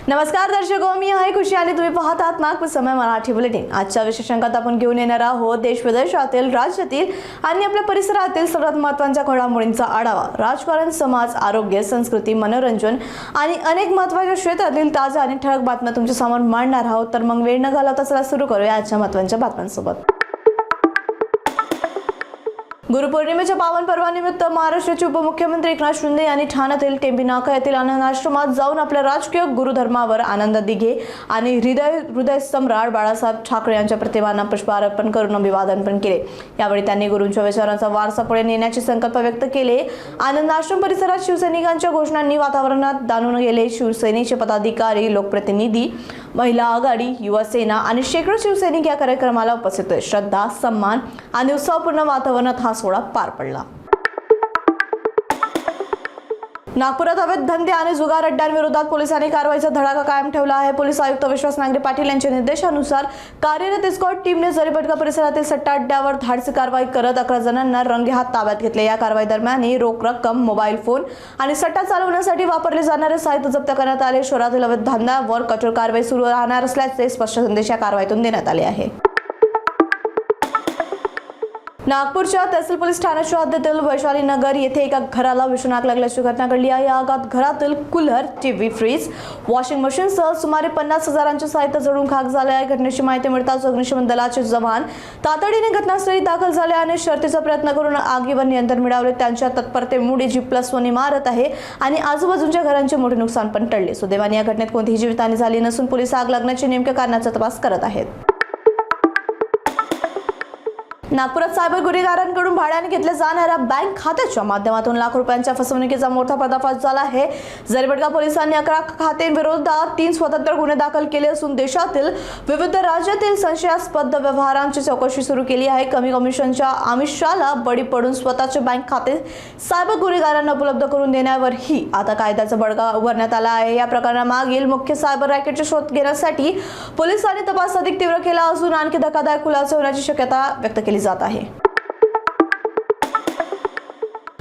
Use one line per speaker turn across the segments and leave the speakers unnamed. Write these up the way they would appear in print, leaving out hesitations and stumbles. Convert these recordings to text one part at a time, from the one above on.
नमस्कार दर्शको, मी आहे खुशी आणि तुम्ही पाहत आहात नागपूर समय मराठी बुलेटिन। आजच्या विशेष अंकात आपण घेऊन येणार आहोत देश विदेशातील, राज्यातील आणि आपल्या परिसरातील सर्वात महत्त्वाच्या घडामोडींचा आढावा। राजकारण, समाज, आरोग्य, संस्कृती, मनोरंजन आणि अनेक महत्त्वाच्या क्षेत्रातील ताज्या आणि ठळक बातम्या तुमच्या समोर मांडणार आहोत। तर मग वेळ न घालवता चला सुरू करूया आजच्या महत्त्वाच्या बातम्यांसोबत। गुरुपौर्णिमेच्या पावन पर्वानिमित्त महाराष्ट्राचे उपमुख्यमंत्री एकनाथ शिंदे यांनी ठाण्यातील टेंबी नाका येथील आनंद आश्रमात जाऊन आपल्या राजकीय गुरुधर्मावर आनंद दिघे आणि हृदय सम्राट बाळासाहेब ठाकरे यांच्या प्रतिमांना पुष्पार्पण करून अभिवादन पण केले। यावेळी त्यांनी गुरूंच्या विचारांचा वारसा पुढे नेण्याचे संकल्प व्यक्त केले। आनंद आश्रम परिसरात शिवसैनिकांच्या घोषणांनी वातावरणात दाणून गेले। शिवसेनेचे पदाधिकारी, लोकप्रतिनिधी, महिला आघाडी, युवा सेना आणि शेकडो शिवसैनिक या कार्यक्रमाला उपस्थित होते। श्रद्धा, सन्मान आणि उत्साहपूर्ण वातावरणात हा सोहळा पार पडला। नागपुरात अवैध धंदे आणि जुगार अड्ड्यांविरोधात पोलिसांनी कारवाईचा धडाका कायम ठेवला आहे। पोलीस आयुक्त विश्वास नांगरे पाटील यांच्या निर्देशानुसार कार्यरत एस्कॉर्ट टीमने जरीपटका परिसरातील सट्टा अड्ड्यावर धाडसी कारवाई करत 11 जणांना रंगेहात ताब्यात घेतले। या कारवाई दरम्यान रोख रक्कम, मोबाईल फोन आणि सट्टा चालवण्यासाठी वापरले जाणारे साहित्य जप्त करण्यात आले। शहरातील अवैध धंद्यावर कठोर कारवाई सुरू राहणार असल्याचे स्पष्ट संदेश या कारवाईतून देण्यात आले आहे। नागपूरच्या तहसील पोलीस ठाण्याच्या हद्दीतील वैशाली नगर येथे एका घराला भीषण आग लागल्याची घटना घडली आहे। या आगात घरातील कूलर, टीव्ही, फ्रीज, वॉशिंग मशीनसह सुमारे 50,000चे साहित्य जळून खाक झाले आहे। घटनेची माहिती मिळताच अग्निशमन दलाचे जवान तातडीने घटनास्थळी दाखल झाले आणि शर्थीचा प्रयत्न करून आगीवर नियंत्रण मिळवले। त्यांच्या तत्परतेमुळे G+1 इमारत आहे आणि आजूबाजूच्या घरांचे मोठे नुकसान पण टळले। सुदैवाने या घटनेत कोणतीही जीवितहानी झाली नसून पोलीस आग लागण्याच्या नेमक्या कारणाचा तपास करत आहेत। नागपुरात सायबर गुन्हेगारांकडून भाड्याने घेतल्या जाणाऱ्या बँक खात्याच्या माध्यमातून लाखो रुपयांच्या फसवणुकीचा मोठा पर्दाफाश झाला आहे। जरीपटका पोलिसांनी 11 खात्यांविरोधात 3 स्वतंत्र गुन्हे दाखल केले असून देशातील विविध राज्यातील संशयास्पद व्यवहारांची चौकशी सुरू केली आहे। कमी कमिशनच्या आमिषाला बळी पडून स्वतःचे बँक खाते सायबर गुन्हेगारांना उपलब्ध करून देण्यावरही आता कायद्याचा बडगा उभारण्यात आला आहे। या प्रकरणामागील मुख्य सायबर रॅकेटचे शोध घेण्यासाठी पोलिसांनी तपास अधिक तीव्र केला असून आणखी धक्कादायक खुलासे होण्याची शक्यता व्यक्त केली जात आहे।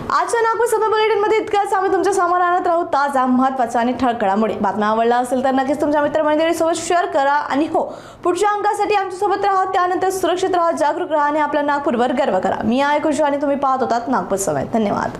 आजच्या नागपूर समय बुलेटिन मध्ये इतकंच। आम्ही तुमच्या समोर आणत राहू ताजा, महत्त्वाचा आणि ठळक घडामोडी। बातम्या आवडला असेल तर नक्कीच तुमच्या मित्रमंडळीसोबत शेअर करा आणि हो, पुढच्या अंकासाठी आमच्यासोबत राहा। त्यानंतर सुरक्षित राहा, जागरूक राहा आणि आपल्या नागपूरवर गर्व करा। मी आहे खुशी आणि तुम्ही पाहत होतात नागपूर समय। धन्यवाद।